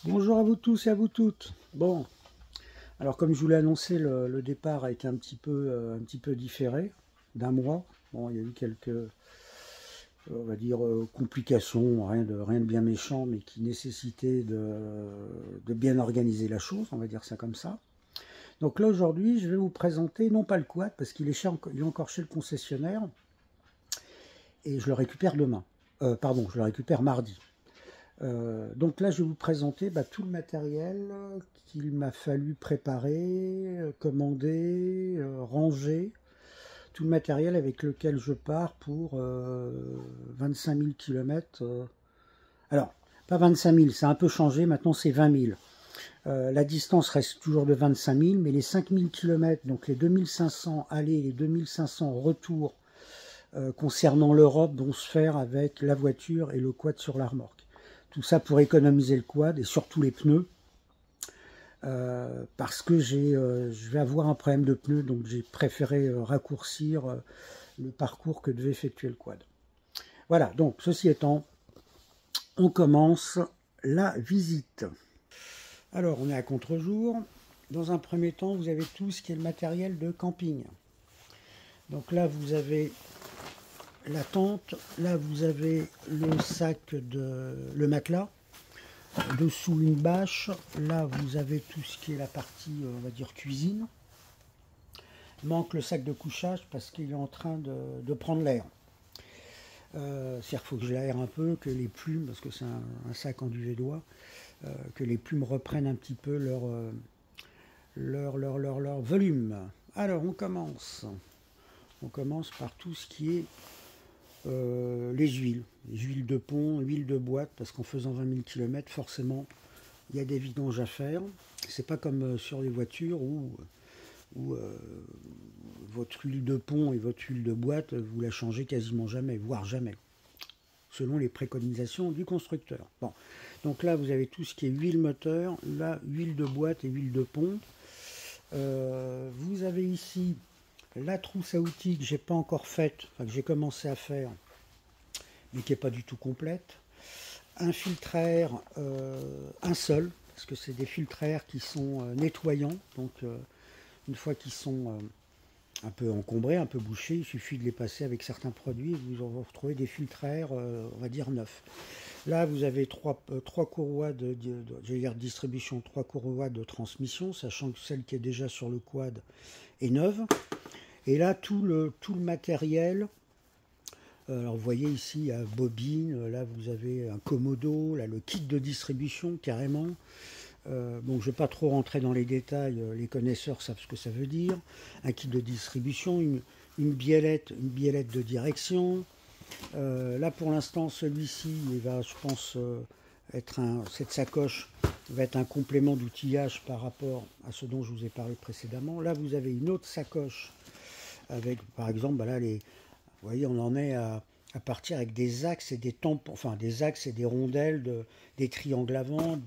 Bonjour à vous tous et à vous toutes. Bon, alors comme je vous l'ai annoncé, le départ a été un petit peu différé d'un mois. Bon, il y a eu quelques, on va dire, complications, rien de bien méchant, mais qui nécessitaient de bien organiser la chose, on va dire ça comme ça. Donc là aujourd'hui, je vais vous présenter non pas le quad parce il est encore chez le concessionnaire et je le récupère demain. Pardon, je le récupère mardi. Donc là, je vais vous présenter tout le matériel qu'il m'a fallu préparer, commander, ranger. Tout le matériel avec lequel je pars pour 25 000 km. Alors, pas 25 000, ça a un peu changé, maintenant c'est 20 000. La distance reste toujours de 25 000, mais les 5 000 km, donc les 2500 allées et les 2500 retours concernant l'Europe, vont se faire avec la voiture et le quad sur la remorque. Tout ça pour économiser le quad et surtout les pneus. Parce que je vais avoir un problème de pneus, donc j'ai préféré raccourcir le parcours que devait effectuer le quad. Voilà, donc ceci étant, on commence la visite. Alors, on est à contre-jour. Dans un premier temps, vous avez tout ce qui est le matériel de camping. Donc là, vous avez la tente, là vous avez le sac le matelas, dessous une bâche, là vous avez tout ce qui est la partie on va dire cuisine. Manque le sac de couchage parce qu'il est en train de prendre l'air. C'est-à-dire qu'il faut que je l'aère un peu, que les plumes, parce que c'est un sac en duvet d'oie, que les plumes reprennent un petit peu leur volume. Alors on commence. On commence par tout ce qui est les huiles de pont, huile de boîte, parce qu'en faisant 20 000 km, forcément, il y a des vidanges à faire. C'est pas comme sur les voitures où votre huile de pont et votre huile de boîte, vous la changez quasiment jamais, voire jamais, selon les préconisations du constructeur. Bon, donc là, vous avez tout ce qui est huile moteur, là, huile de boîte et huile de pont. Vous avez ici la trousse à outils que j'ai pas encore faite, enfin que j'ai commencé à faire, mais qui n'est pas du tout complète. Un filtre à air, un seul, parce que c'est des filtres à air qui sont nettoyants. Donc une fois qu'ils sont un peu encombrés, un peu bouchés, il suffit de les passer avec certains produits et vous retrouvez des filtres à air, on va dire neufs. Là, vous avez trois courroies de distribution, 3 courroies de transmission, sachant que celle qui est déjà sur le quad est neuve. Et là, tout le matériel. Alors vous voyez ici, il y a bobine, là vous avez un commodo, là le kit de distribution carrément. Bon, je ne vais pas trop rentrer dans les détails, les connaisseurs savent ce que ça veut dire. Un kit de distribution, une biellette de direction. Là pour l'instant, celui-ci, il va, je pense, cette sacoche va être un complément d'outillage par rapport à ce dont je vous ai parlé précédemment. Là vous avez une autre sacoche avec, par exemple, là vous voyez, on en est à partir avec des axes et des tampons, enfin des axes et des rondelles, des triangles avant,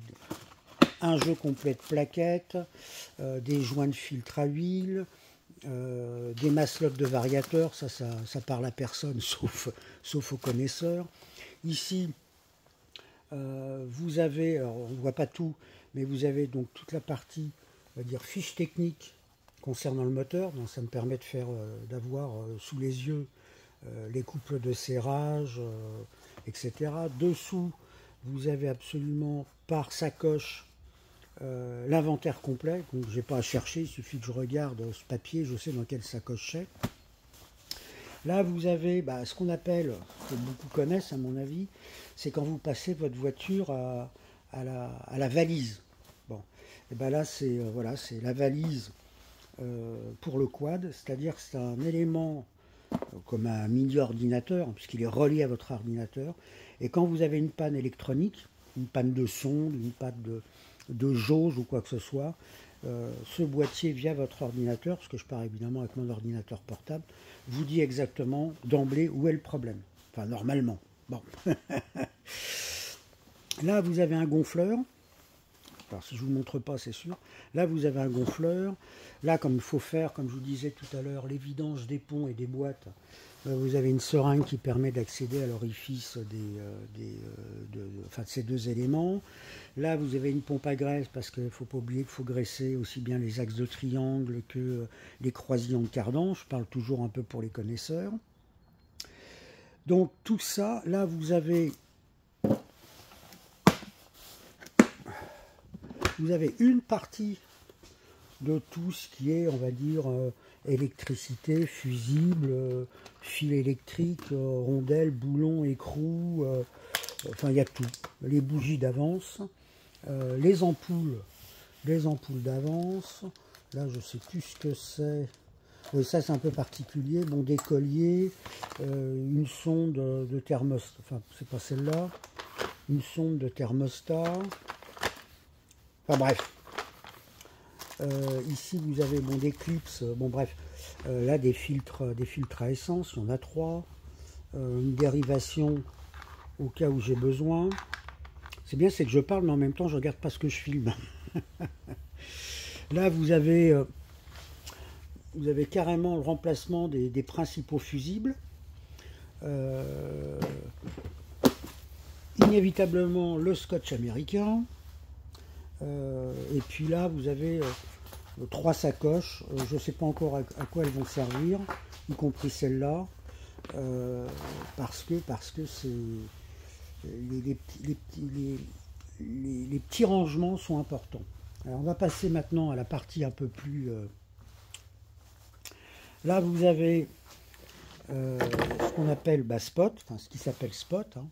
un jeu complet de plaquettes, des joints de filtre à huile, des maslottes de variateurs, ça parle à personne sauf aux connaisseurs. Ici, vous avez, alors on ne voit pas tout, mais vous avez donc toute la partie, on va dire, fiche technique concernant le moteur. Donc ça me permet de faire, d'avoir sous les yeux les couples de serrage, etc. Dessous, vous avez absolument par sacoche l'inventaire complet. Donc je n'ai pas à chercher, il suffit que je regarde ce papier, je sais dans quelle sacoche c'est. Là, vous avez ce qu'on appelle, que beaucoup connaissent à mon avis, c'est quand vous passez votre voiture à la valise. Bon, et là, c'est voilà, c'est la valise pour le quad, c'est-à-dire que c'est un élément comme un mini ordinateur, puisqu'il est relié à votre ordinateur. Et quand vous avez une panne électronique, une panne de sonde, une panne de jauge ou quoi que ce soit, ce boîtier via votre ordinateur, parce que je pars évidemment avec mon ordinateur portable, vous dit exactement d'emblée où est le problème. Enfin, normalement. Bon. Là, vous avez un gonfleur Alors, si je ne vous montre pas, c'est sûr. Là, vous avez un gonfleur. Là, comme il faut faire, comme je vous disais tout à l'heure, les vidanges des ponts et des boîtes, vous avez une seringue qui permet d'accéder à l'orifice de ces deux éléments. Là, vous avez une pompe à graisse, parce qu'il ne faut pas oublier qu'il faut graisser aussi bien les axes de triangle que les croisillons de cardan. Je parle toujours un peu pour les connaisseurs. Donc, tout ça, là, vous avez une partie de tout ce qui est, on va dire, électricité, fusible, fil électrique, rondelles, boulons, écrous, enfin il y a tout. Les bougies d'avance, les ampoules d'avance. Là je sais plus ce que c'est. Oui, ça c'est un peu particulier. Bon, des colliers, une sonde de thermostat, enfin c'est pas celle-là, une sonde de thermostat. Enfin bref. Ici vous avez des clips, bon bref, là des filtres à essence, il y en a 3, une dérivation au cas où j'ai besoin. C'est bien, c'est que je parle mais en même temps je regarde pas ce que je filme. Là vous avez carrément le remplacement des principaux fusibles. Inévitablement le scotch américain. Et puis là vous avez 3 sacoches, je ne sais pas encore à quoi elles vont servir, y compris celle-là, parce que c'est les petits rangements sont importants. Alors on va passer maintenant à la partie un peu plus... Là vous avez ce qu'on appelle spot, enfin ce qui s'appelle spot, hein,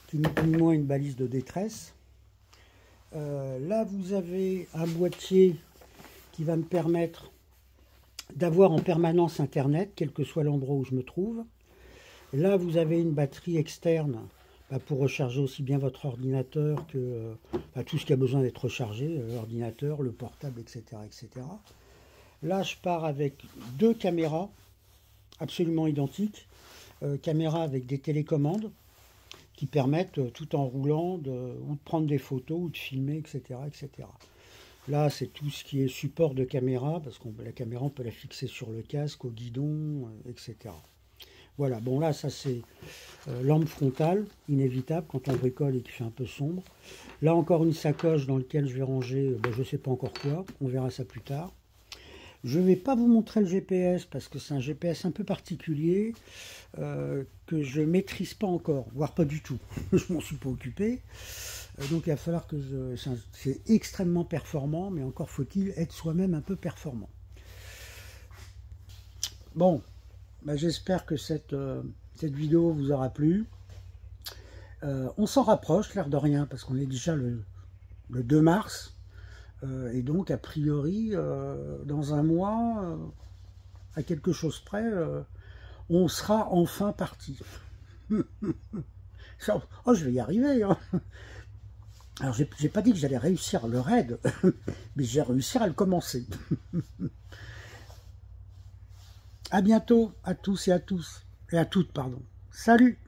qui n'est plus ou moins une balise de détresse. Là vous avez un boîtier qui va me permettre d'avoir en permanence internet, quel que soit l'endroit où je me trouve. Là vous avez une batterie externe pour recharger aussi bien votre ordinateur que tout ce qui a besoin d'être rechargé, l'ordinateur, le portable, etc., etc. Là je pars avec 2 caméras absolument identiques, caméras avec des télécommandes qui permettent, tout en roulant, ou de prendre des photos, ou de filmer, etc. etc. Là, c'est tout ce qui est support de caméra, parce que la caméra, on peut la fixer sur le casque, au guidon, etc. Voilà, bon là, ça c'est lampe frontale, inévitable, quand on bricole et qu'il fait un peu sombre. Là, encore une sacoche dans laquelle je vais ranger, je ne sais pas encore quoi, on verra ça plus tard. Je ne vais pas vous montrer le GPS parce que c'est un GPS un peu particulier que je ne maîtrise pas encore, voire pas du tout. Je m'en suis pas occupé. Donc il va falloir que c'est extrêmement performant, mais encore faut-il être soi-même un peu performant. Bon, j'espère que cette vidéo vous aura plu. On s'en rapproche, l'air de rien, parce qu'on est déjà le 2 mars. Et donc, a priori, dans un mois, à quelque chose près, on sera enfin parti. Oh, je vais y arriver, hein. Alors, j'ai pas dit que j'allais réussir le raid, mais j'ai réussi à le commencer. À bientôt, à tous et à toutes, pardon. Salut!